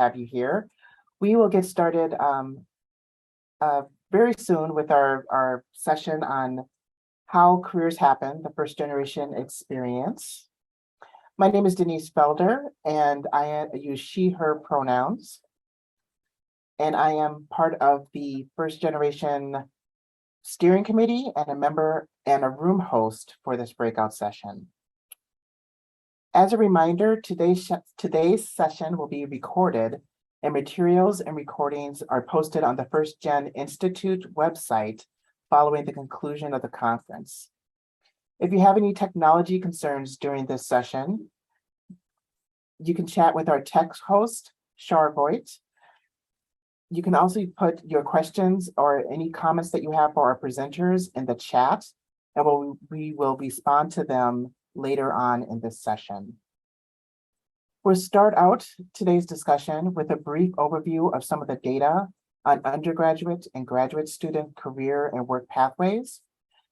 have you here. We will get started very soon with our session on how careers happen, the first generation experience. My name is Denise Felder, and I use she, her pronouns. And I am part of the first generation steering committee and a member and a room host for this breakout session. As a reminder, today's session will be recorded, and materials and recordings are posted on the First Gen Institute website following the conclusion of the conference. If you have any technology concerns during this session, you can chat with our tech host, Shar Voigt. You can also put your questions or any comments that you have for our presenters in the chat, and we will respond to them later on in this session. We'll start out today's discussion with a brief overview of some of the data on undergraduate and graduate student career and work pathways.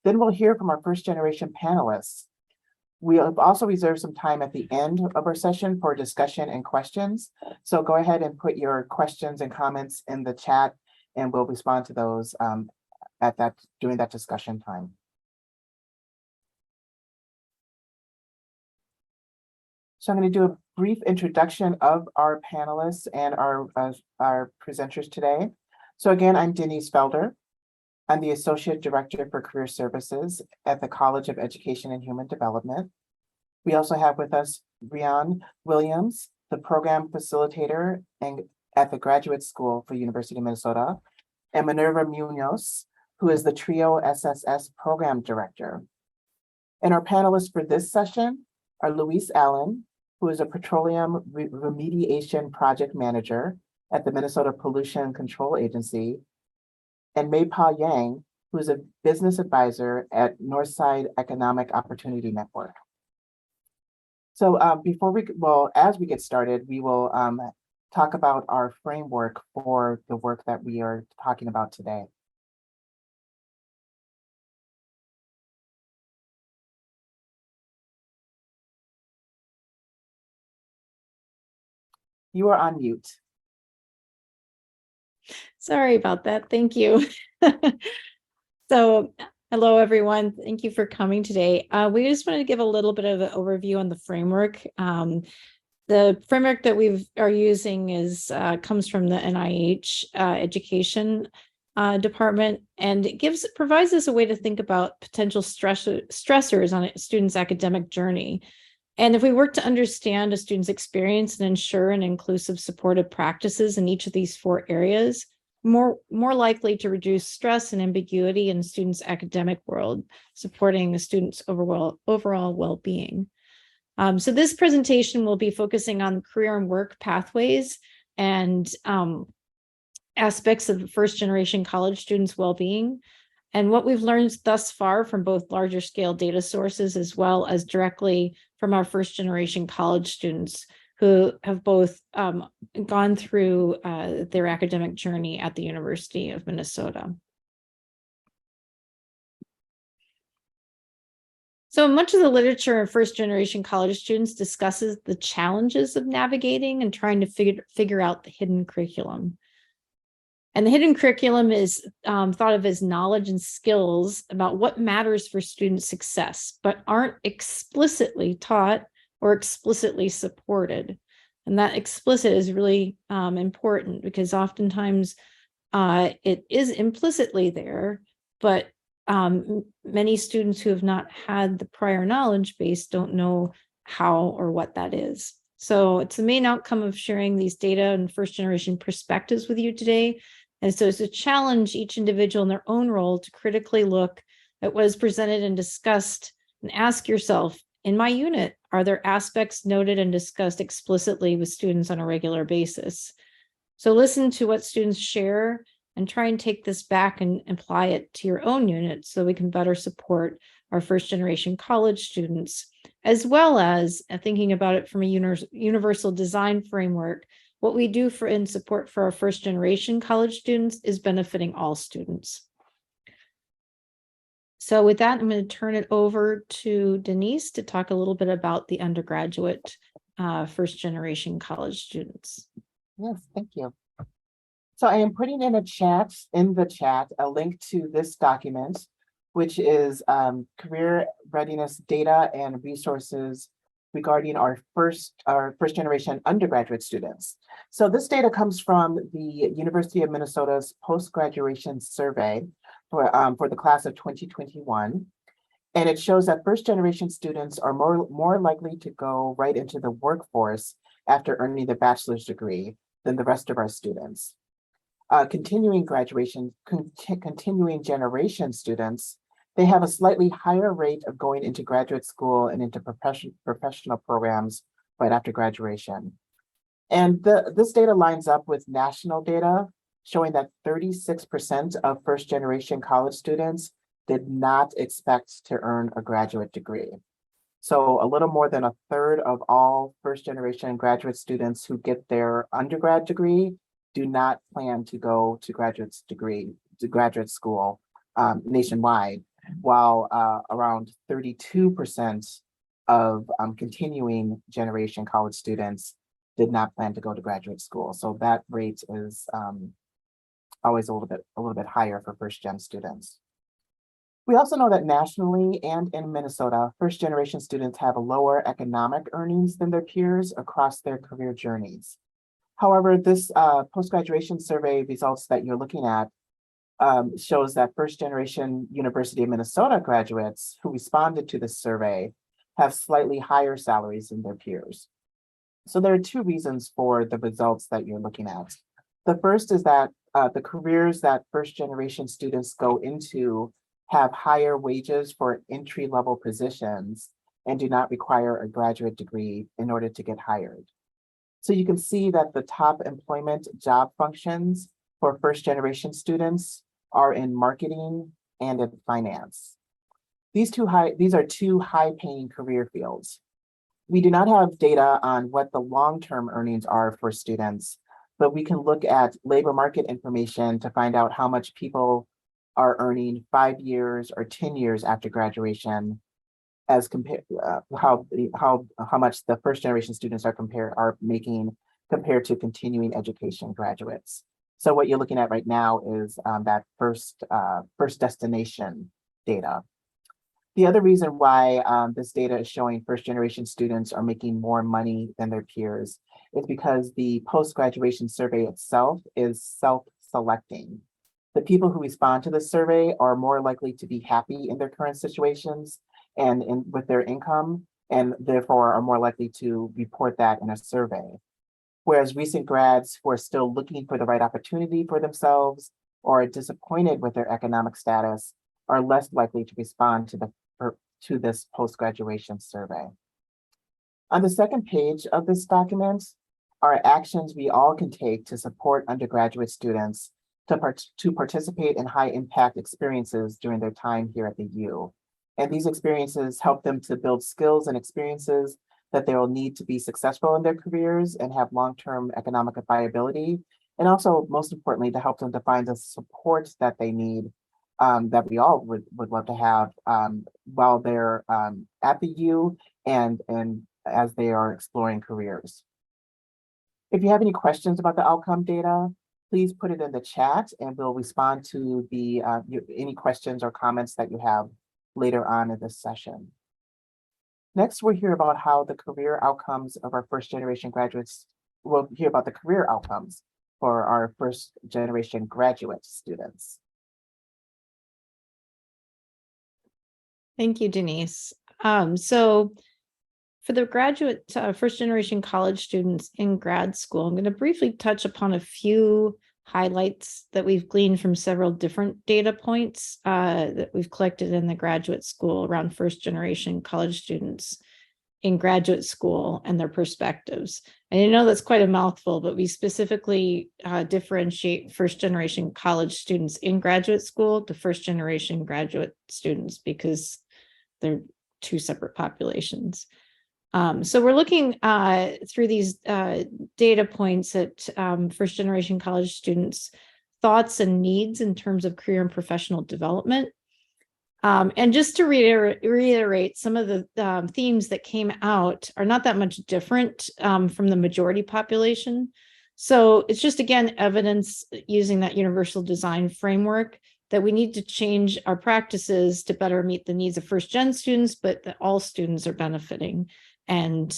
Then we'll hear from our first generation panelists. We'll also reserve some time at the end of our session for discussion and questions. So go ahead and put your questions and comments in the chat, and we'll respond to those during that discussion time. So I'm going to do a brief introduction of our panelists and our presenters today. So again, I'm Denise Felder. I'm the Associate Director for Career Services at the College of Education and Human Development. We also have with us Rian Williams, the Program Facilitator at the Graduate School for University of Minnesota, and Minerva Munoz, who is the TRIO SSS Program Director. And our panelists for this session are Luis Allen, who is a Petroleum Remediation Project Manager at the Minnesota Pollution Control Agency, and Mei-Pa Yang, who is a Business Advisor at Northside Economic Opportunity Network. So as we get started, we will talk about our framework for the work that we are talking about today. You are on mute. Sorry about that. Thank you. So, hello, everyone. Thank you for coming today. We just wanted to give a little bit of an overview on the framework. The framework that we are using comes from the NIH Education Department, and it provides us a way to think about potential stressors on a student's academic journey. And if we work to understand a student's experience and ensure an inclusive supportive practices in each of these 4 areas, more likely to reduce stress and ambiguity in the student's academic world, supporting the student's overall well-being. So this presentation will be focusing on career and work pathways and aspects of first-generation college students' well-being. And what we've learned thus far from both larger scale data sources as well as directly from our first generation college students who have both gone through their academic journey at the University of Minnesota. So much of the literature of first generation college students discusses the challenges of navigating and trying to figure out the hidden curriculum. And the hidden curriculum is thought of as knowledge and skills about what matters for student success, but aren't explicitly taught or explicitly supported. And that explicit is really important because oftentimes it is implicitly there, but many students who have not had the prior knowledge base don't know how or what that is. So it's the main outcome of sharing these data and first generation perspectives with you today. And so it's a challenge each individual in their own role to critically look at what is presented and discussed and ask yourself, in my unit, are there aspects noted and discussed explicitly with students on a regular basis? So listen to what students share and try and take this back and apply it to your own unit so we can better support our first generation college students, as well as thinking about it from a universal design framework. What we do in support for our first generation college students is benefiting all students. So with that, I'm going to turn it over to Denise to talk a little bit about the undergraduate first generation college students. Yes, thank you. So I am putting in the chat, a link to this document, which is career readiness data and resources regarding our first generation undergraduate students. So this data comes from the University of Minnesota's post-graduation survey for the class of 2021. And it shows that first generation students are more likely to go right into the workforce after earning their bachelor's degree than the rest of our students. Continuing generation students, they have a slightly higher rate of going into graduate school and into professional programs right after graduation. And this data lines up with national data showing that 36% of first generation college students did not expect to earn a graduate degree. So a little more than a third of all first generation graduate students who get their undergrad degree do not plan to go to graduate school nationwide, while around 32% of continuing generation college students did not plan to go to graduate school. So that rate is always a little bit higher for first gen students. We also know that nationally and in Minnesota, first generation students have lower economic earnings than their peers across their career journeys. However, this post-graduation survey results that you're looking at shows that first generation University of Minnesota graduates who responded to this survey have slightly higher salaries than their peers. So there are two reasons for the results that you're looking at. The first is that the careers that first generation students go into have higher wages for entry-level positions and do not require a graduate degree in order to get hired. So you can see that the top employment job functions for first generation students are in marketing and in finance. These are two high-paying career fields. We do not have data on what the long-term earnings are for students, but we can look at labor market information to find out how much people are earning 5 years or 10 years after graduation, as compared how much the first generation students are making compared to continuing education graduates. So what you're looking at right now is that first destination data. The other reason why this data is showing first generation students are making more money than their peers is because the post-graduation survey itself is self-selecting. The people who respond to the survey are more likely to be happy in their current situations and with their income, and therefore are more likely to report that in a survey. Whereas recent grads who are still looking for the right opportunity for themselves or are disappointed with their economic status are less likely to respond to this post-graduation survey. On the second page of this document are actions we all can take to support undergraduate students to participate in high impact experiences during their time here at the U. And these experiences help them to build skills and experiences that they will need to be successful in their careers and have long-term economic viability. And also, most importantly, to help them to find the support that they need, that we all would love to have while they're at the U and as they are exploring careers. If you have any questions about the outcome data, please put it in the chat and we'll respond to any questions or comments that you have later on in this session. Next, we'll hear about how the career outcomes of our first generation graduates, we'll hear about the career outcomes for our first generation graduate students. Thank you, Denise. So for the graduate first generation college students in grad school, I'm going to briefly touch upon a few highlights that we've gleaned from several different data points that we've collected in the graduate school around first generation college students in graduate school and their perspectives. And I know that's quite a mouthful, but we specifically differentiate first generation college students in graduate school to first generation graduate students because they're two separate populations. So we're looking through these data points at first generation college students' thoughts and needs in terms of career and professional development. And just to reiterate, some of the themes that came out are not that much different from the majority population. So it's just, again, evidence using that universal design framework that we need to change our practices to better meet the needs of first gen students, but that all students are benefiting. And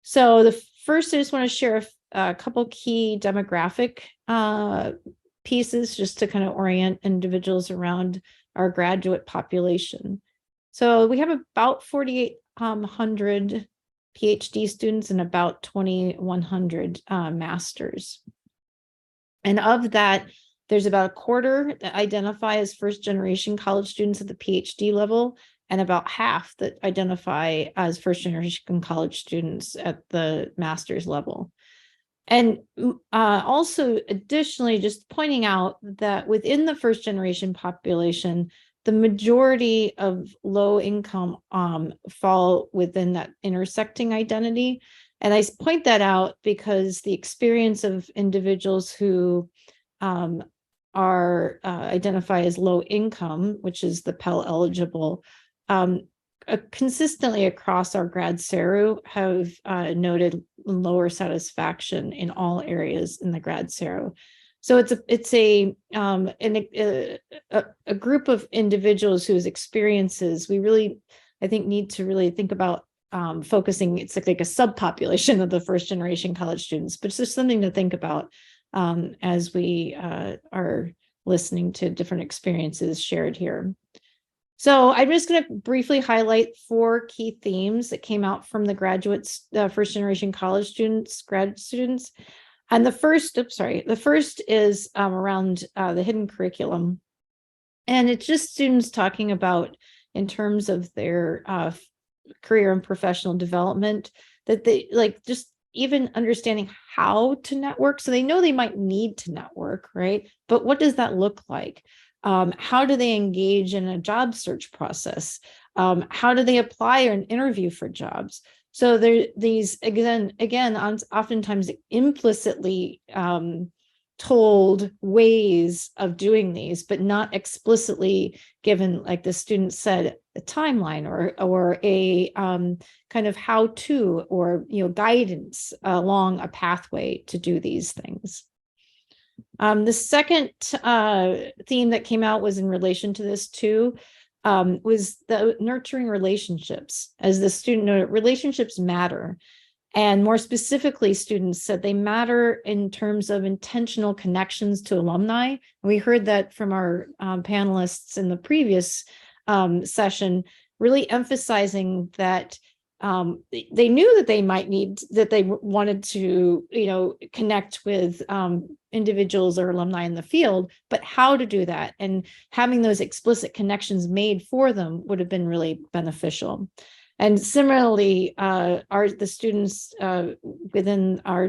so the first, I just want to share a couple key demographic pieces just to kind of orient individuals around our graduate population. So we have about 4,800 PhD students and about 2,100 masters. And of that, there's about a quarter that identify as first generation college students at the PhD level, and about half that identify as first generation college students at the master's level. And also, additionally, just pointing out that within the first generation population, the majority of low income fall within that intersecting identity. And I point that out because the experience of individuals who are identify as low income, which is the Pell eligible, consistently across our grad seru have noted lower satisfaction in all areas in the grad seru. So it's a group of individuals whose experiences we really, I think, need to really think about focusing. It's like a subpopulation of the first generation college students, but it's just something to think about as we are listening to different experiences shared here. So I'm just going to briefly highlight 4 key themes that came out from the graduates, first generation college students, grad students. And the first is around the hidden curriculum. And it's just students talking about, in terms of their career and professional development, that they just even understanding how to network. So they know they might need to network, right? But what does that look like? How do they engage in a job search process? How do they apply or interview for jobs? So there, these again, oftentimes implicitly told ways of doing these, but not explicitly given, like the student said, a timeline or a kind of how to, or guidance along a pathway to do these things. The second theme that came out was in relation to this too, was the nurturing relationships. As the student noted, relationships matter. And more specifically, students said they matter in terms of intentional connections to alumni. And we heard that from our panelists in the previous session, really emphasizing that they knew that they wanted to, connect with individuals or alumni in the field, but how to do that and having those explicit connections made for them would have been really beneficial. And similarly, the students within our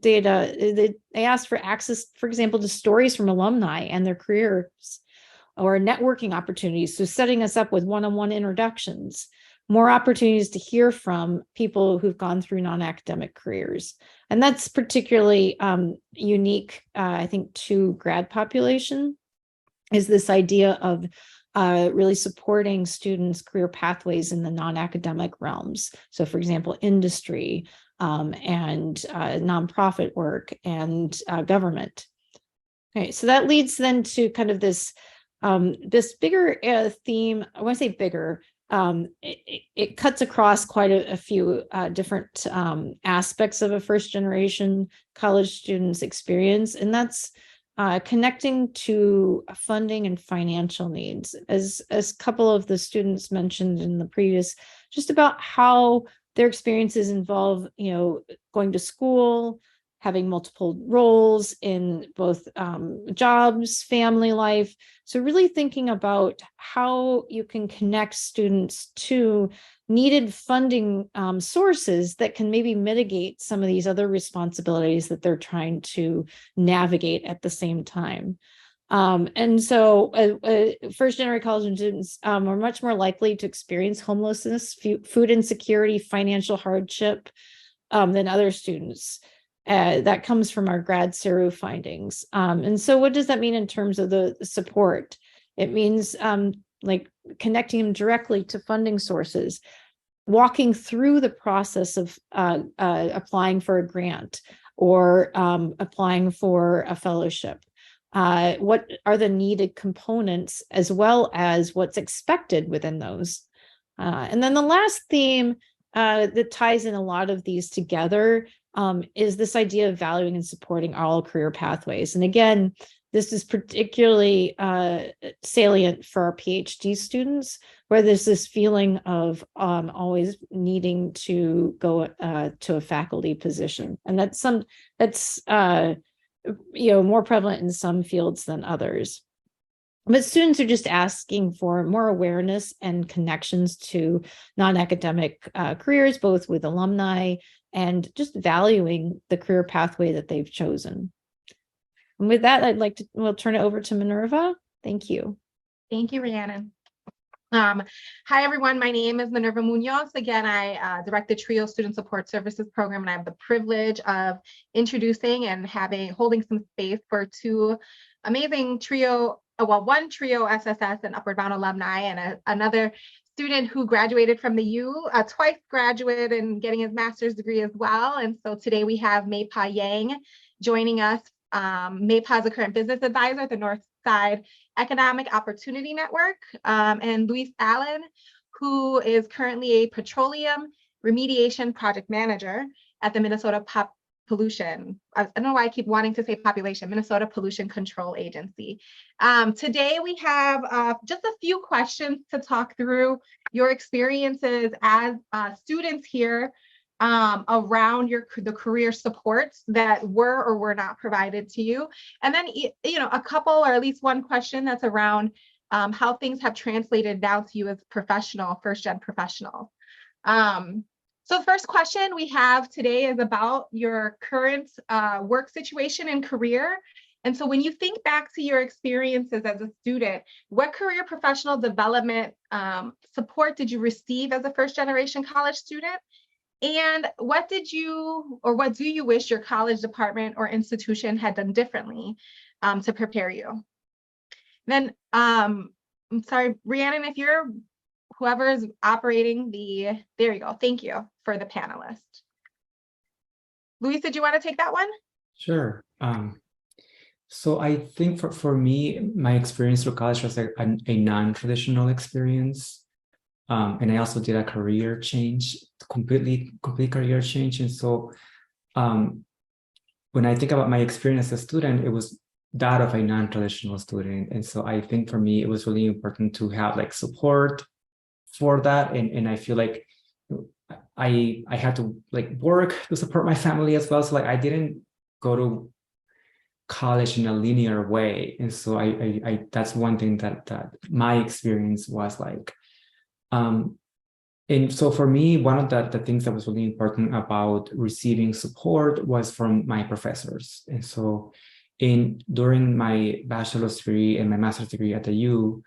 data, they asked for access, for example, to stories from alumni and their careers or networking opportunities. So setting us up with one-on-one introductions, more opportunities to hear from people who've gone through non-academic careers. And that's particularly unique, I think, to grad population, is this idea of really supporting students' career pathways in the non-academic realms. So for example, industry and nonprofit work and government. Okay, so that leads then to kind of this bigger theme. I want to say bigger. It cuts across quite a few different aspects of a first generation college student's experience, and that's connecting to funding and financial needs. As a couple of the students mentioned in the previous, just about how their experiences involve, going to school, having multiple roles in both jobs, family life. So really thinking about how you can connect students to needed funding sources that can maybe mitigate some of these other responsibilities that they're trying to navigate at the same time. And so first generation college students are much more likely to experience homelessness, food insecurity, financial hardship than other students. That comes from our grad seru findings. And so what does that mean in terms of the support? It means like connecting them directly to funding sources. walking through the process of applying for a grant or applying for a fellowship. What are the needed components as well as what's expected within those? And then the last theme that ties in a lot of these together is this idea of valuing and supporting all career pathways. And again, this is particularly salient for our PhD students, where there's this feeling of always needing to go to a faculty position, and that's more prevalent in some fields than others. But students are just asking for more awareness and connections to non-academic careers, both with alumni and just valuing the career pathway that they've chosen. And with that, we'll turn it over to Minerva. Thank you. Thank you, Rhiannon. Hi, everyone. My name is Minerva Munoz. Again, I direct the TRIO Student Support Services Program, and I have the privilege of introducing and holding some space for two amazing one TRIO SSS and Upward Bound alumni, and another student who graduated from the U, a twice graduate and getting his master's degree as well. And so today we have Maypa Yang joining us. Maypa is a current business advisor at the Northside Economic Opportunity Network, and Luis Allen, who is currently a petroleum remediation project manager at the Minnesota Pollution. I don't know why I keep wanting to say population, Minnesota Pollution Control Agency. Today we have just a few questions to talk through your experiences as students here around the career supports that were or were not provided to you. And then, a couple or at least one question that's around how things have translated down to you as first-gen professional. So the first question we have today is about your current work situation and career. And so when you think back to your experiences as a student, what career professional development support did you receive as a first-generation college student? And what do you wish your college department or institution had done differently to prepare you? Then, I'm sorry, Rhiannon, if you're whoever is operating there you go. Thank you for the panelist. Luis, did you want to take that one? Sure. So I think for me, my experience through college was a non-traditional experience. And I also did a career change, complete career change. And so when I think about my experience as a student, it was that of a non-traditional student. And so I think for me, it was really important to have support for that. And I feel like I had to work to support my family as well. So I didn't go to college in a linear way. And so I that's one thing that my experience was like. And so for me, one of the things that was really important about receiving support was from my professors. And so during my bachelor's degree and my master's degree at the U,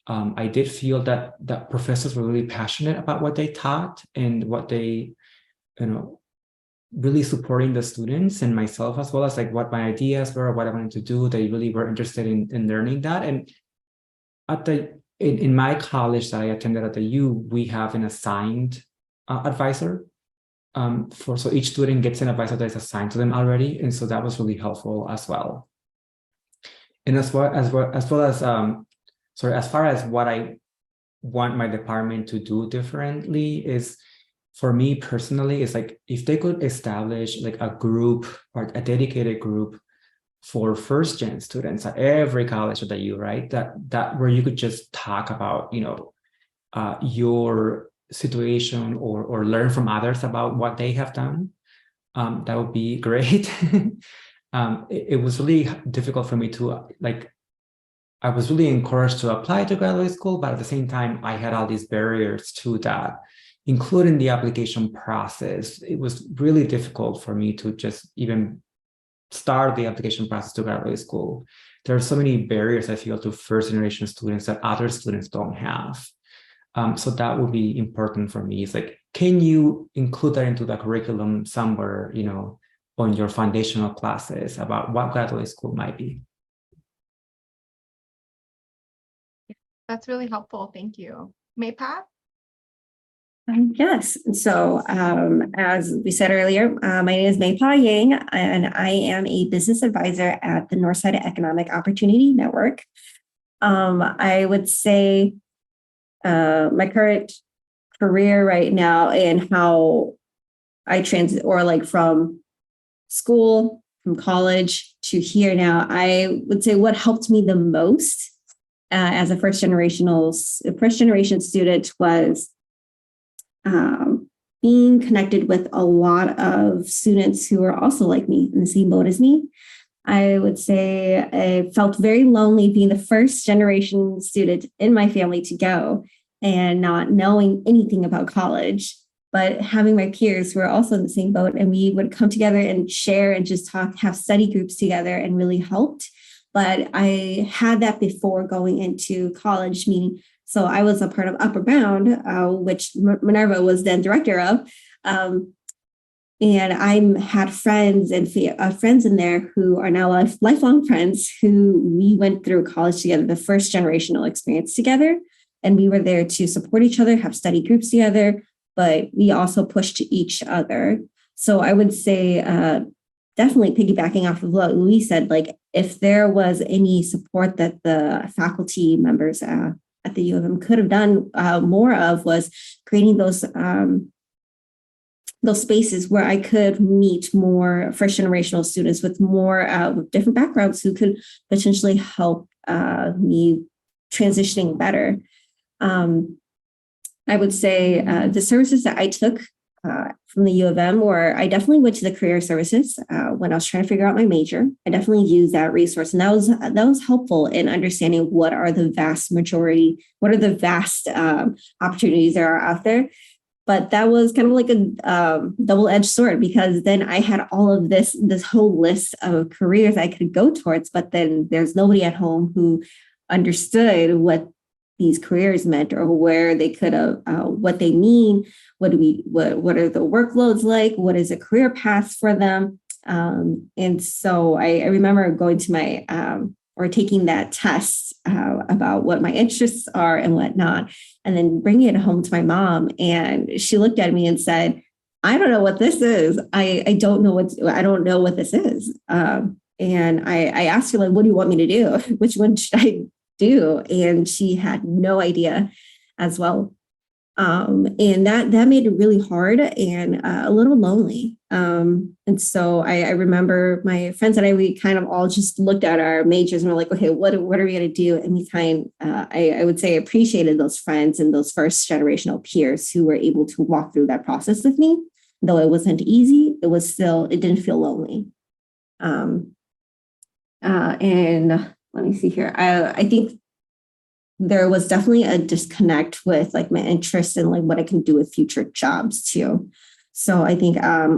I did feel that professors were really passionate about what they taught and what they, really supporting the students and myself as well as what my ideas were, what I wanted to do. They really were interested in learning that. And in my college that I attended at the U, we have an assigned advisor. So each student gets an advisor that is assigned to them already, and so that was really helpful as well. And as far as what I want my department to do differently is, for me personally, is if they could establish a group or a dedicated group for first-gen students at every college at the U, right? That where you could just talk about, your situation or learn from others about what they have done. That would be great. It was really difficult for me to I was really encouraged to apply to graduate school, but at the same time, I had all these barriers to that, including the application process. It was really difficult for me to just even start the application process to graduate school. There are so many barriers, I feel, to first-generation students that other students don't have. So that would be important for me. It's can you include that into the curriculum somewhere, on your foundational classes about what graduate school might be? That's really helpful. Thank you. Maypa? Yes. So, as we said earlier, my name is Mei Pa Yang, and I am a business advisor at the Northside Economic Opportunity Network. I would say my current career right now and how I transit, or like from school, from college to here now, I would say what helped me the most as a first generation student was being connected with a lot of students who are also like me, in the same boat as me. I would say I felt very lonely being the first generation student in my family to go and not knowing anything about college, but having my peers who are also in the same boat, and we would come together and share and just talk, have study groups together, and really helped. But I had that before going into college, meaning, so I was a part of Upper Bound, which Minerva was then director of. And I had friends and friends in there who are now lifelong friends who we went through college together, the first generational experience together. And we were there to support each other, have study groups together, but we also pushed each other. So I would say definitely piggybacking off of what Louise said, like if there was any support that the faculty members at the U of M could have done more of, was creating those spaces where I could meet more first generational students with more with different backgrounds who could potentially help me transitioning better. I would say the services that I took from the U of M, were I definitely went to the career services when I was trying to figure out my major. I definitely used that resource, and that was helpful in understanding what are the vast opportunities there are out there. But that was kind of like a double-edged sword, because then I had all of this whole list of careers I could go towards, but then there's nobody at home who understood what these careers meant, or where they could have, what they mean, what are the workloads like, what is a career path for them. And so I remember going to or taking that test about what my interests are and whatnot, and then bringing it home to my mom. And she looked at me and said, I don't know what this is. I don't know what this is. And I asked her, like, what do you want me to do? Which one should I do? And she had no idea as well. And that made it really hard and a little lonely. And so I remember my friends and we kind of all just looked at our majors and we're like, okay, what are we going to do? And we I would say appreciated those friends and those first generational peers who were able to walk through that process with me. Though it wasn't easy, it didn't feel lonely. And let me see here. I think there was definitely a disconnect with like my interest in like what I can do with future jobs too. So I think I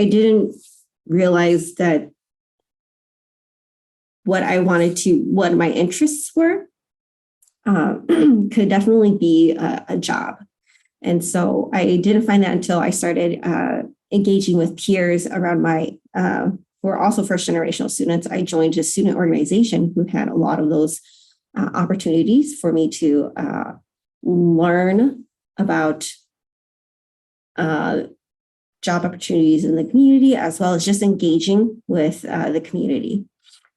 didn't realize that what my interests were could definitely be a job. And so I didn't find that until I started engaging with peers around who are also first generational students. I joined a student organization who had a lot of those opportunities for me to learn about job opportunities in the community, as well as just engaging with the community.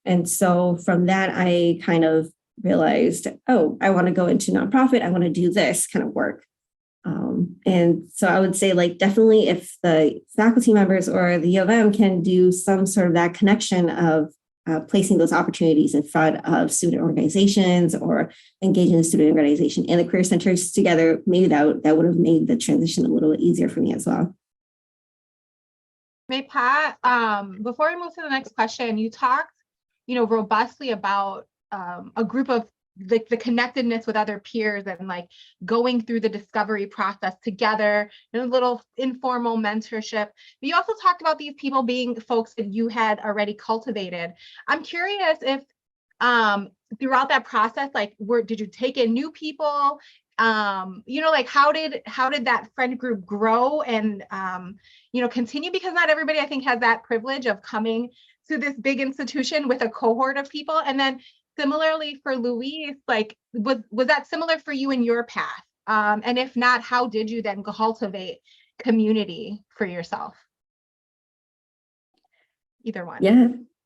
And so from that, I kind of realized, oh, I want to go into nonprofit. I want to do this kind of work. And so I would say, like, definitely if the faculty members or the U of M can do some sort of that connection of placing those opportunities in front of student organizations or engaging the student organization and the career centers together, maybe that would have made the transition a little easier for me as well. May Pat, before we move to the next question, you talked, robustly about a group of the connectedness with other peers and like going through the discovery process together, a little informal mentorship. But you also talked about these people being folks that you had already cultivated. I'm curious if throughout that process, like, did you take in new people? Like how did that friend group grow and continue? Because not everybody, I think, has that privilege of coming to this big institution with a cohort of people. And then similarly for Louise, like, was that similar for you in your path? And if not, how did you then cultivate community for yourself? Either one.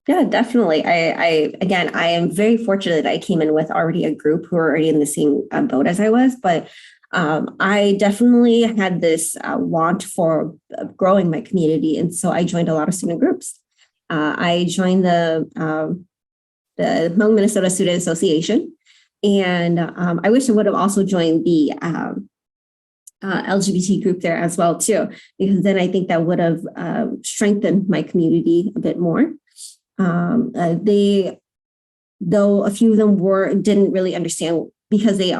Yeah, definitely. Again, I am very fortunate that I came in with already a group who were already in the same boat as I was, but I definitely had this want for growing my community. And so I joined a lot of student groups. I joined the Hmong Minnesota Student Association. And I wish I would have also joined the LGBT group there as well too, because then I think that would have strengthened my community a bit more. Though a few of them didn't really understand, because they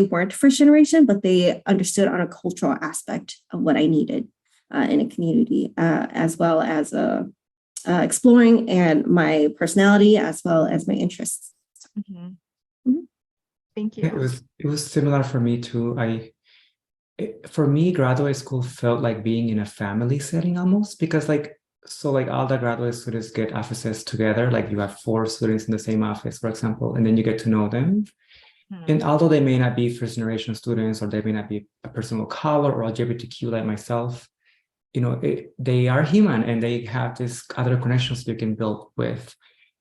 weren't first generation, but they understood on a cultural aspect of what I needed in a community, as well as exploring and my personality as well as my interests. Thank you. It was similar for me too. For me, graduate school felt like being in a family setting almost, because all the graduate students get offices together. Like you have 4 students in the same office, for example, and then you get to know them. And although they may not be first generation students, or they may not be a person of color or LGBTQ like myself, they are human and they have these other connections you can build with.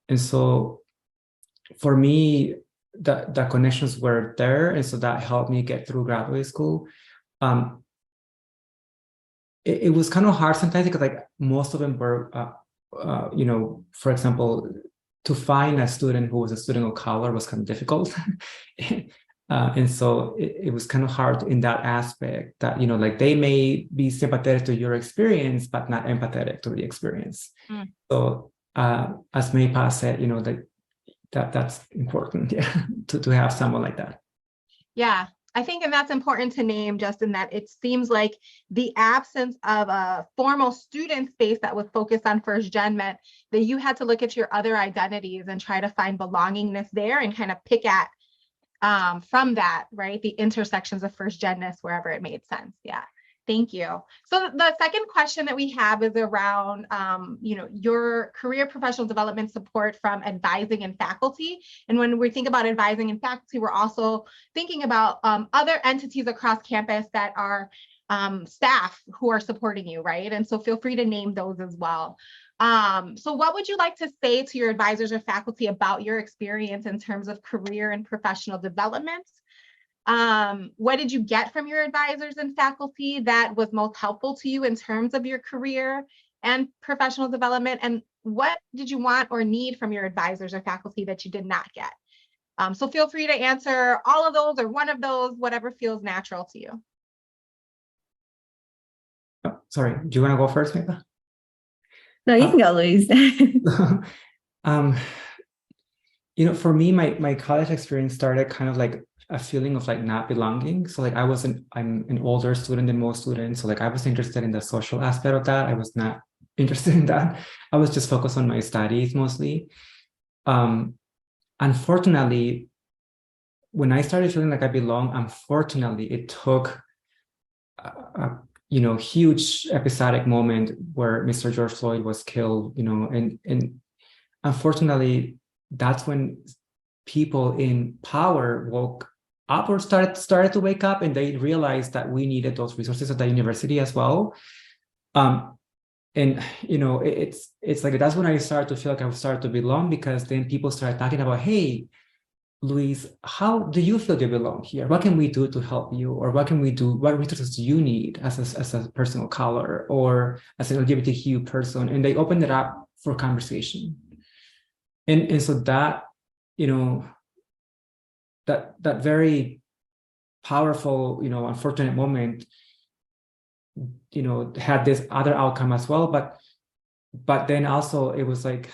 And so for me, the connections were there. And so that helped me get through graduate school. It was kind of hard sometimes, because most of them were, for example, to find a student who was a student of color was kind of difficult. And so it was kind of hard in that aspect that, they may be sympathetic to your experience, but not empathetic to the experience. So as Maypa said, that's important, to have someone like that. Yeah, I think, and that's important to name, Justin, that it seems like the absence of a formal student space that was focused on first gen meant that you had to look at your other identities and try to find belongingness there and kind of pick at from that, right? The intersections of first genness wherever it made sense. Yeah. Thank you. So the second question that we have is around, your career professional development support from advising and faculty. And when we think about advising and faculty, we're also thinking about other entities across campus that are staff who are supporting you, right? And so feel free to name those as well. So what would you like to say to your advisors or faculty about your experience in terms of career and professional development? What did you get from your advisors and faculty that was most helpful to you in terms of your career and professional development? And what did you want or need from your advisors or faculty that you did not get? So feel free to answer all of those or one of those, whatever feels natural to you. Oh, sorry, do you want to go first, Maypa? No, you can go, Louise. For me, my college experience started kind of like a feeling of not belonging. So I'm an older student than most students. So I was interested in the social aspect of that. I was not interested in that. I was just focused on my studies mostly. Unfortunately, when I started feeling like I belong, unfortunately, it took a huge episodic moment where Mr. George Floyd was killed, and unfortunately, that's when people in power woke up or started to wake up, and they realized that we needed those resources at the university as well. And it's like that's when I started to feel like I started to belong, because then people started talking about, hey, Louise, how do you feel you belong here? What can we do to help you? Or what can we do? What resources do you need as a person of color or as an LGBTQ person? And they opened it up for conversation. And so that, that very powerful, unfortunate moment, had this other outcome as well. But then also it was like,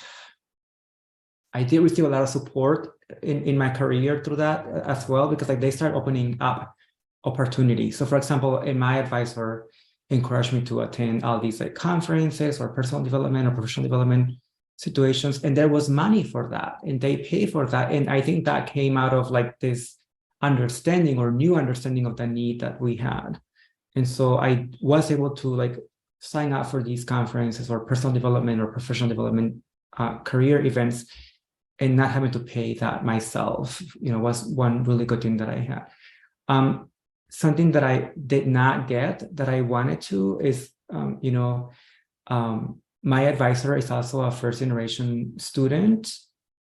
I did receive a lot of support in my career through that as well, because they start opening up opportunities. So for example, my advisor encouraged me to attend all these conferences or personal development or professional development situations, and there was money for that, and they pay for that. And I think that came out of this understanding or new understanding of the need that we had. And so I was able to sign up for these conferences or personal development or professional development career events, and not having to pay that myself, was one really good thing that I had. something that I did not get that I wanted to is, my advisor is also a first generation student,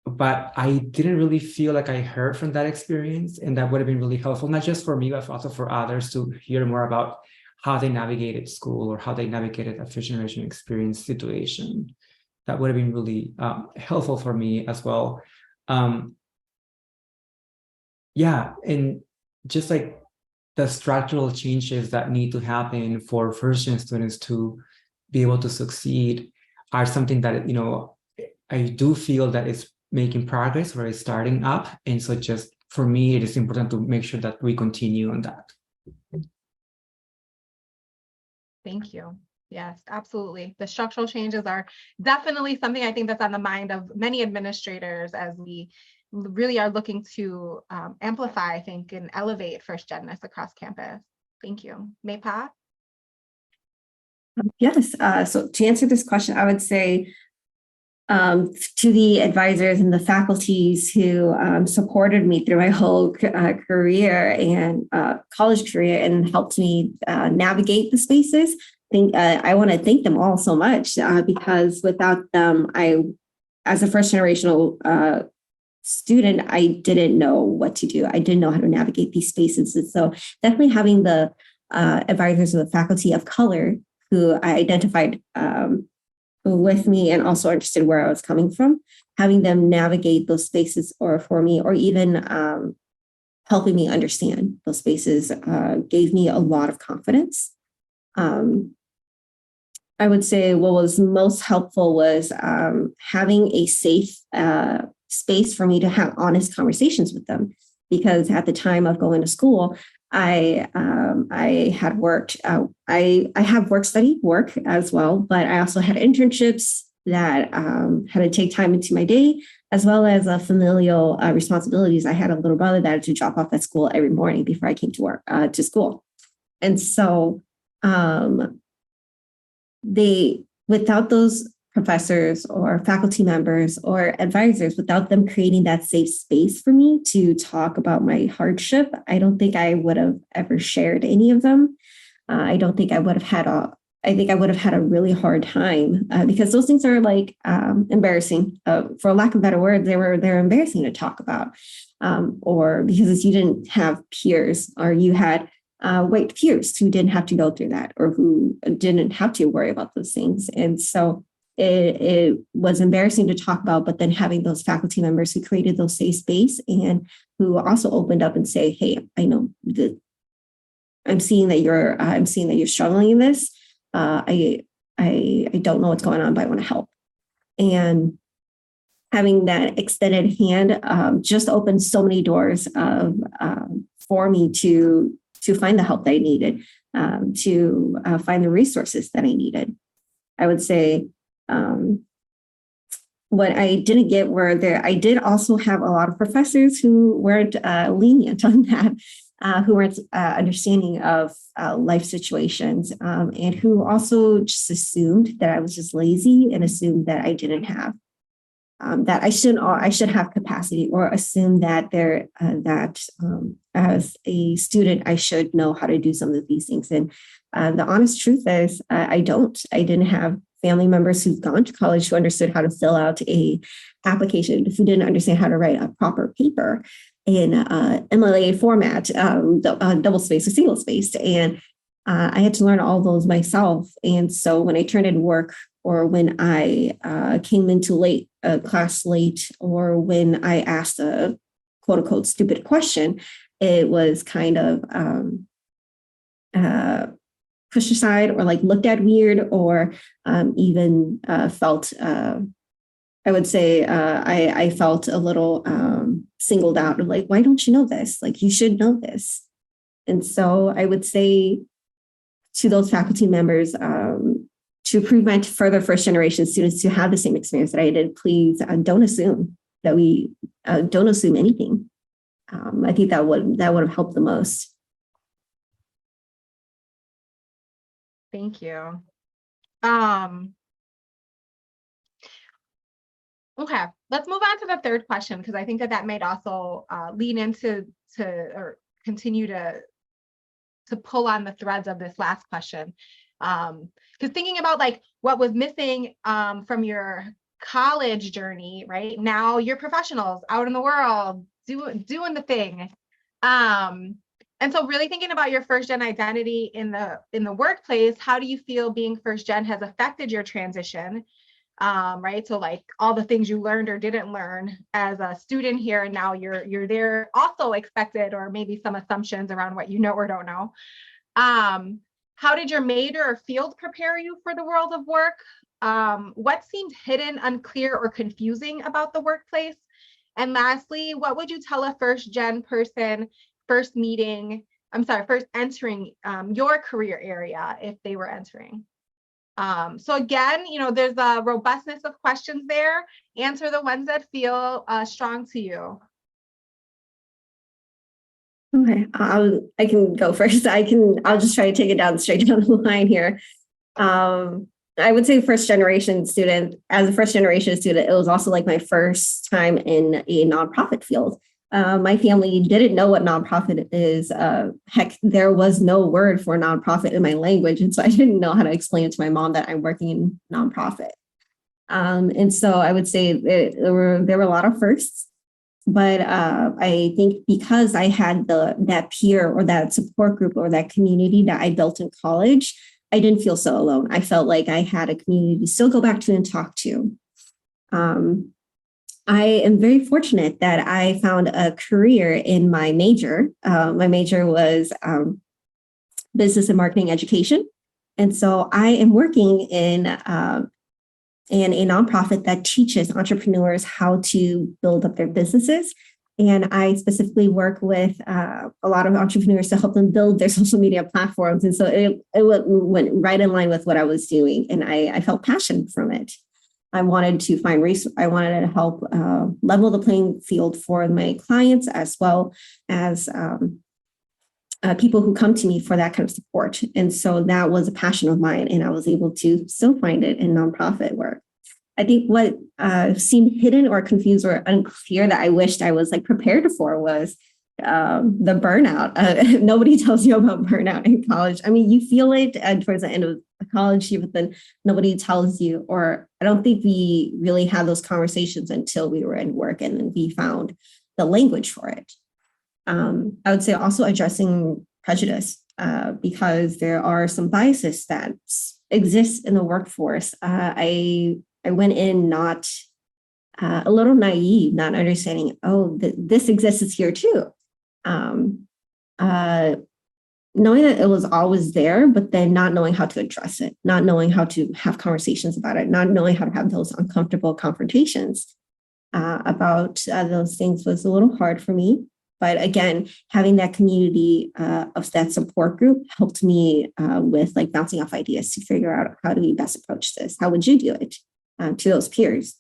but I didn't really feel like I heard from that experience, and that would have been really helpful, not just for me, but also for others to hear more about how they navigated school or how they navigated a first generation experience situation. That would have been really helpful for me as well. Yeah, and just like the structural changes that need to happen for first-gen students to be able to succeed are something that, I do feel that it's making progress or it's starting up. And so just for me, it is important to make sure that we continue on that. Thank you. Yes, absolutely. The structural changes are definitely something I think that's on the mind of many administrators as we really are looking to amplify, I think, and elevate first genness across campus. Thank you. Maypa? Yes. So to answer this question, I would say to the advisors and the faculties who supported me through my whole career and college career and helped me navigate the spaces, I want to thank them all so much because without them, as a first generational student, I didn't know what to do. I didn't know how to navigate these spaces. And so definitely having the advisors and the faculty of color who I identified with me and also understood where I was coming from, having them navigate those spaces or for me, or even helping me understand those spaces gave me a lot of confidence. I would say what was most helpful was having a safe space for me to have honest conversations with them. Because at the time of going to school, I had worked, I have work as well, but I also had internships that had to take time into my day, as well as familial responsibilities. I had a little brother that I had to drop off at school every morning before I came to school. And so without those professors or faculty members or advisors, without them creating that safe space for me to talk about my hardship, I don't think I would have ever shared any of them. I don't think I would have had I think I would have had a really hard time because those things are like embarrassing. For lack of better words, they're embarrassing to talk about, or because you didn't have peers or you had white peers who didn't have to go through that or who didn't have to worry about those things. And so it was embarrassing to talk about, but then having those faculty members who created those safe space and who also opened up and say, hey, I know that I'm seeing that you're struggling in this. I don't know what's going on, but I want to help. And having that extended hand just opened so many doors for me to find the help that I needed, to find the resources that I needed. I would say what I didn't get were I did also have a lot of professors who weren't lenient on that, who weren't understanding of life situations, and who also just assumed that I was just lazy and assumed that I didn't have, that I should have capacity, or assume that as a student, I should know how to do some of these things. And the honest truth is I didn't have family members who've gone to college who understood how to fill out a application, who didn't understand how to write a proper paper in MLA format, double spaced or single spaced. And I had to learn all those myself. And so when I turned in work, or when I came into class late, or when I asked a quote unquote stupid question, it was kind of pushed aside or like looked at weird, or even felt, I would say I felt a little singled out, of like, why don't you know this? Like, you should know this. And so I would say to those faculty members, to prevent further first generation students to have the same experience that I did, please don't assume that don't assume anything. I think that would have helped the most. Thank you. Okay, let's move on to the third question, because I think that might also lead into or continue to pull on the threads of this last question. Because thinking about like what was missing from your college journey, right? Now you're professionals out in the world doing the thing. And so really thinking about your first gen identity in the workplace, how do you feel being first gen has affected your transition? Right. So like all the things you learned or didn't learn as a student here, and now you're there, also expected, or maybe some assumptions around what you know or don't know. How did your major or field prepare you for the world of work? What seemed hidden, unclear, or confusing about the workplace? And lastly, what would you tell a first gen person first entering your career area if they were entering? So again, there's a robustness of questions there. Answer the ones that feel strong to you. Okay, I can go first. I'll just try to take it straight down the line here. I would say first generation student, as a first generation student, it was also like my first time in a nonprofit field. My family didn't know what nonprofit is. Heck, there was no word for nonprofit in my language. And so I didn't know how to explain it to my mom that I'm working in nonprofit. And so I would say there were a lot of firsts. But I think because I had that peer or that support group or that community that I built in college, I didn't feel so alone. I felt like I had a community to still go back to and talk to. I am very fortunate that I found a career in my major. My major was business and marketing education. And so I am working in a nonprofit that teaches entrepreneurs how to build up their businesses. And I specifically work with a lot of entrepreneurs to help them build their social media platforms. And so it went right in line with what I was doing. And I felt passion from it. I wanted to I wanted to help level the playing field for my clients, as well as people who come to me for that kind of support. And so that was a passion of mine, and I was able to still find it in nonprofit work. I think what seemed hidden or confused or unclear that I wished I was like prepared for was the burnout. Nobody tells you about burnout in college. I mean, you feel it towards the end of college year, but then nobody tells you, or I don't think we really had those conversations until we were in work and then we found the language for it. I would say also addressing prejudice because there are some biases that exist in the workforce. I went in not a little naive, not understanding, this exists here too. Knowing that it was always there, but then not knowing how to address it, not knowing how to have conversations about it, not knowing how to have those uncomfortable confrontations about those things was a little hard for me. But again, having that community of that support group helped me with like bouncing off ideas to figure out how do we best approach this? How would you do it to those peers?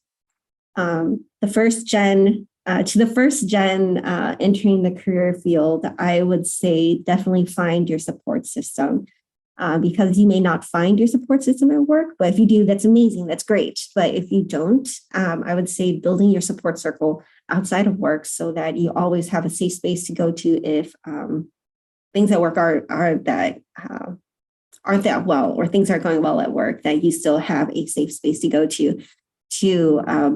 The first gen entering the career field, I would say definitely find your support system because you may not find your support system at work, but if you do, that's amazing. That's great. But if you don't, I would say building your support circle outside of work so that you always have a safe space to go to if things at work aren't that well, or things aren't going well at work, that you still have a safe space to go to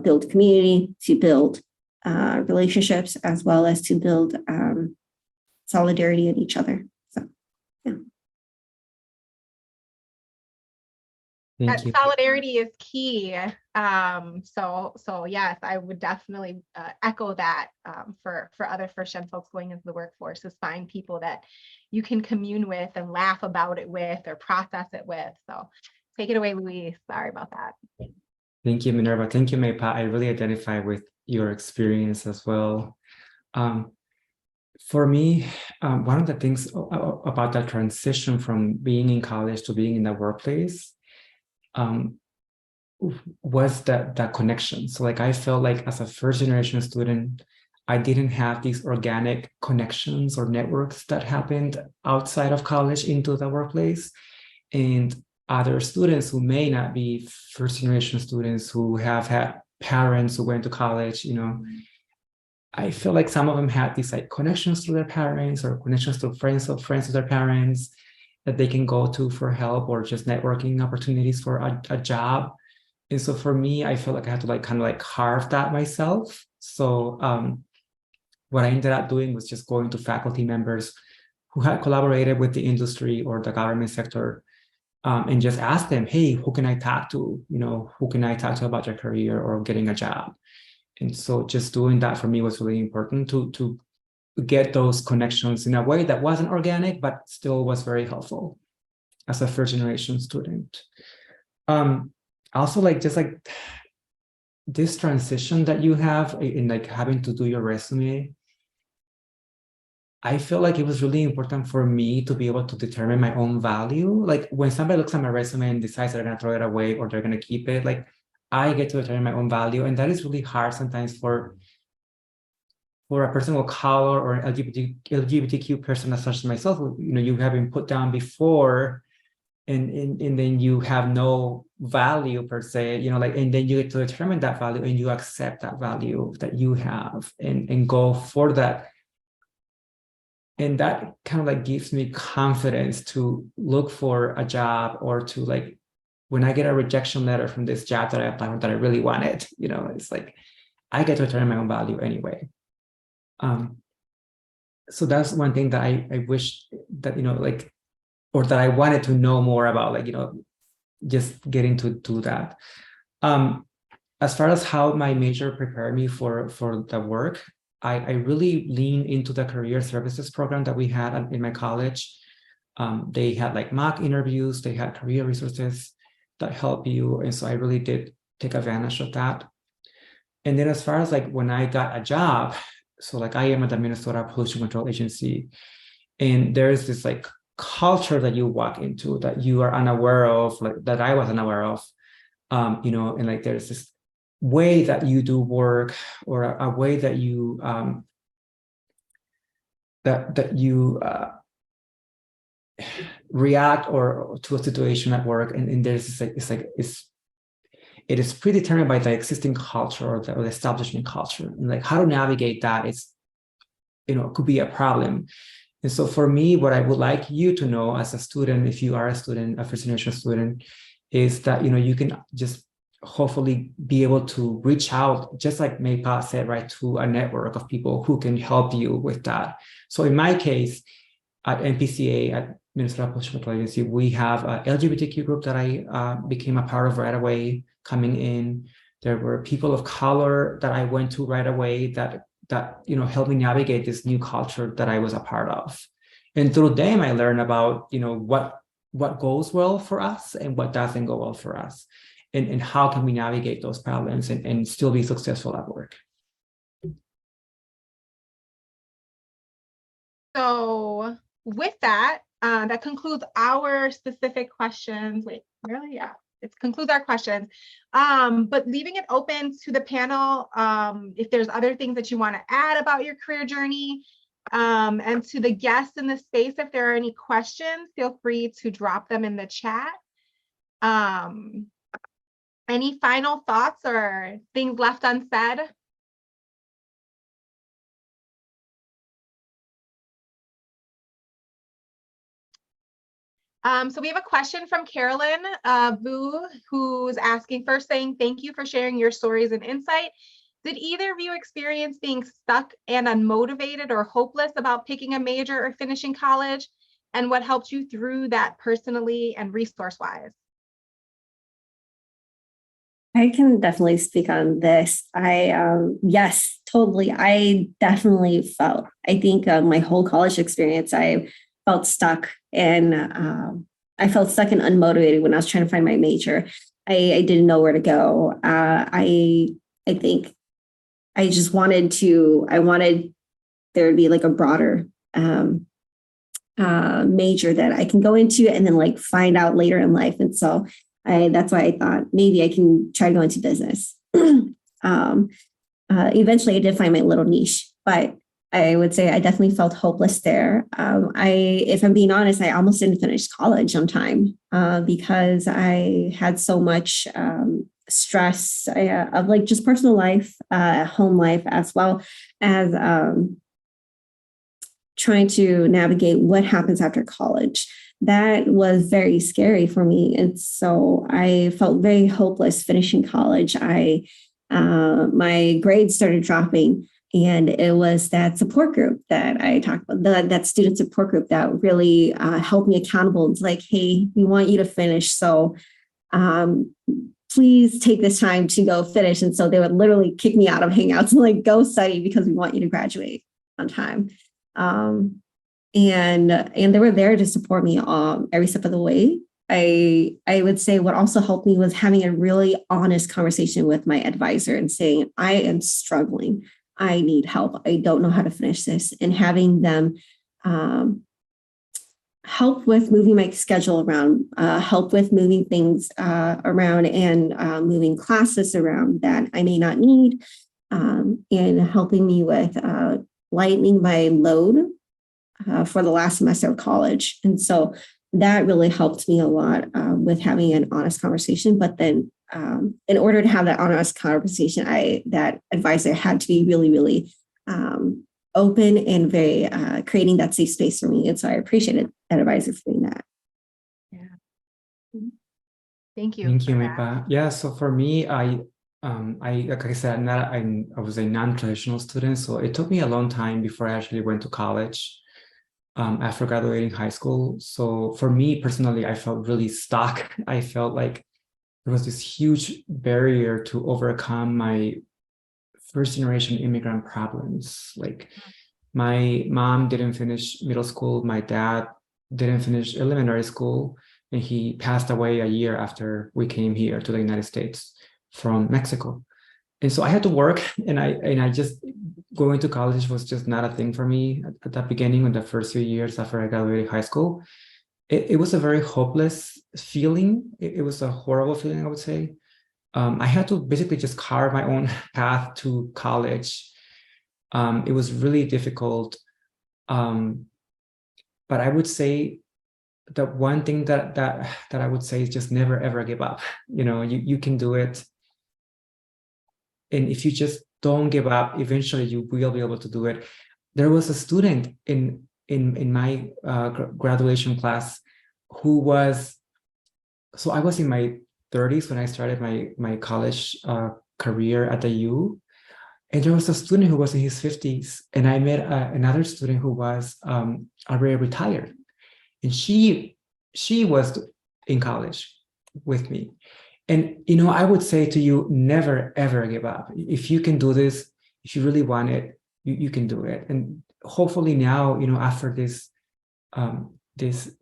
build community, to build relationships, as well as to build solidarity in each other. So, yeah. That solidarity is key. So yes, I would definitely echo that for other first-gen folks going into the workforce, is find people that you can commune with and laugh about it with or process it with. So take it away, Louise. Sorry about that. Thank you, Minerva. Thank you, Maypa. I really identify with your experience as well. For me, one of the things about that transition from being in college to being in the workplace was that connection. So like I felt like as a first generation student, I didn't have these organic connections or networks that happened outside of college into the workplace. And other students who may not be first generation students, who have had parents who went to college, I feel like some of them had these like connections to their parents or connections to friends of their parents that they can go to for help, or just networking opportunities for a job. And so for me, I feel like I had to like kind of like carve that myself. So what I ended up doing was just going to faculty members who had collaborated with the industry or the government sector, and just ask them, hey, who can I talk to? Who can I talk to about your career or getting a job? And so just doing that for me was really important to get those connections in a way that wasn't organic, but still was very helpful as a first generation student. Also, like just like this transition that you have in like having to do your resume, I feel like it was really important for me to be able to determine my own value. Like when somebody looks at my resume and decides they're going to throw it away or they're going to keep it, like I get to determine my own value. And that is really hard sometimes for a person of color or an LGBTQ person such as myself. You have been put down before, and then you have no value per se, and then you get to determine that value and you accept that value that you have and go for that. And that kind of like gives me confidence to look for a job, or to like, when I get a rejection letter from this job that I applied for that I really wanted, it's like, I get to determine my own value anyway. So that's one thing that I wish that, or that I wanted to know more about, just getting to do that. As far as how my major prepared me for the work, I really leaned into the career services program that we had in my college. They had like mock interviews, they had career resources that help you. And so I really did take advantage of that. And then as far as like when I got a job, so like I am at the Minnesota Pollution Control Agency, and there's this like culture that you walk into that you are unaware of, like that I was unaware of, and like there's this way that you do work, or a way that you react or to a situation at work, and there's this, it is predetermined by the existing culture or the establishment culture, and like how to navigate that is, could be a problem. And so for me, what I would like you to know as a student, if you are a student, a first generation student, is that, you can just hopefully be able to reach out, just like Maypa said, right, to a network of people who can help you with that. So in my case, at NPCA, at Minnesota Pollution Control Agency, we have an LGBTQ group that I became a part of right away coming in. There were people of color that I went to right away that helped me navigate this new culture that I was a part of. And through them, I learned about, what goes well for us and what doesn't go well for us. And how can we navigate those problems and still be successful at work. So with that, that concludes our specific questions. Wait, really? Yeah, it concludes our questions. But leaving it open to the panel, if there's other things that you want to add about your career journey, and to the guests in the space, if there are any questions, feel free to drop them in the chat. Any final thoughts or things left unsaid? So we have a question from Carolyn Vu, who's asking, first saying, thank you for sharing your stories and insight. Did either of you experience being stuck and unmotivated or hopeless about picking a major or finishing college? And what helped you through that personally and resource-wise? I can definitely speak on this. Yes, totally. I definitely felt, I think my whole college experience, I felt stuck, and I felt stuck and unmotivated when I was trying to find my major. I didn't know where to go. I think I just wanted there to be like a broader major that I can go into and then like find out later in life. And so that's why I thought maybe I can try to go into business. Eventually I did find my little niche, but I would say I definitely felt hopeless there. If I'm being honest, I almost didn't finish college on time because I had so much stress of like just personal life, home life, as well as trying to navigate what happens after college. That was very scary for me. And so I felt very hopeless finishing college. My grades started dropping, and it was that support group that I talked about, that student support group that really held me accountable. It's like, hey, we want you to finish. So please take this time to go finish. And so they would literally kick me out of Hangouts and like, go study because we want you to graduate on time. And they were there to support me every step of the way. I would say what also helped me was having a really honest conversation with my advisor and saying, I am struggling. I need help. I don't know how to finish this. And having them help with moving my schedule around, help with moving things around and moving classes around that I may not need, and helping me with lightening my load for the last semester of college. And so that really helped me a lot with having an honest conversation. But then in order to have that honest conversation, that advisor had to be really, really open and very creating that safe space for me. And so I appreciated that advisor for doing that. Yeah. Thank you. Thank you, Mipa. Yeah, so for me, I like I said, I was a non-traditional student, so it took me a long time before I actually went to college after graduating high school. So for me personally, I felt really stuck. I felt like there was this huge barrier to overcome my first generation immigrant problems. Like my mom didn't finish middle school, my dad didn't finish elementary school, and he passed away a year after we came here to the United States from Mexico. And so I had to work, and I just, going to college was just not a thing for me at the beginning, in the first few years after I graduated high school. It was a very hopeless feeling. It was a horrible feeling, I would say. I had to basically just carve my own path to college. It was really difficult. But I would say that one thing that I would say is just never, ever give up. You know, you can do it. And if you just don't give up, eventually you will be able to do it. There was a student in my graduation class who was, so I was in my 30s when I started my college career at the U, and there was a student who was in his 50s, and I met another student who was already retired, and she was in college with me. And, you know, I would say to you, never, ever give up. If you can do this, if you really want it, you can do it. And hopefully now, you know, after this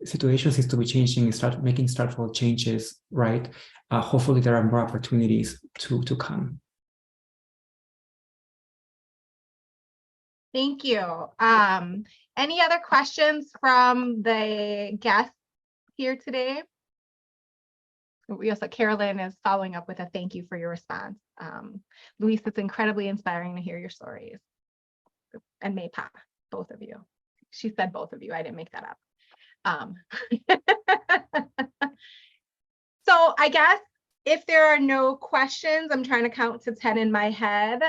situation seems to be changing and start making structural changes, right? Hopefully there are more opportunities to come. Thank you. Any other questions from the guests here today? We also, Carolyn is following up with a thank you for your response. Luis, it's incredibly inspiring to hear your stories. And Maypa, both of you. She said both of you, I didn't make that up. So I guess if there are no questions, I'm trying to count to 10 in my head,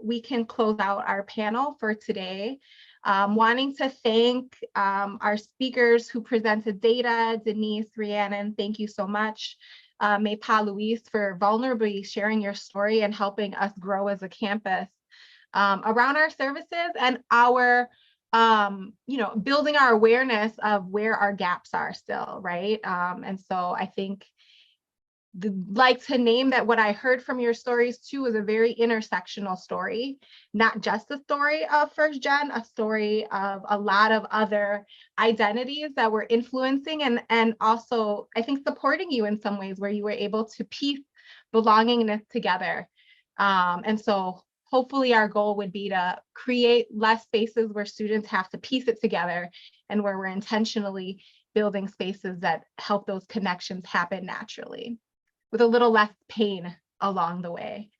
we can close out our panel for today. Wanting to thank our speakers who presented data, Denise, Rhiannon, thank you so much. Maypa, Luis, for vulnerably sharing your story and helping us grow as a campus around our services and our, you know, building our awareness of where our gaps are still, right? And so I think like to name that what I heard from your stories too is a very intersectional story, not just a story of first gen, a story of a lot of other identities that were influencing and also I think supporting you in some ways where you were able to piece belongingness together. And so hopefully our goal would be to create less spaces where students have to piece it together and where we're intentionally building spaces that help those connections happen naturally, with a little less pain along the way.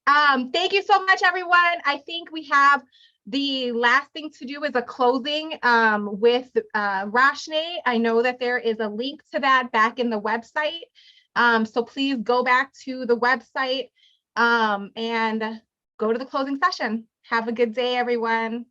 Thank you so much, everyone. I think we have the last thing to do is a closing with Roshni. I know that there is a link to that back in the website. So please go back to the website and go to the closing session. Have a good day, everyone.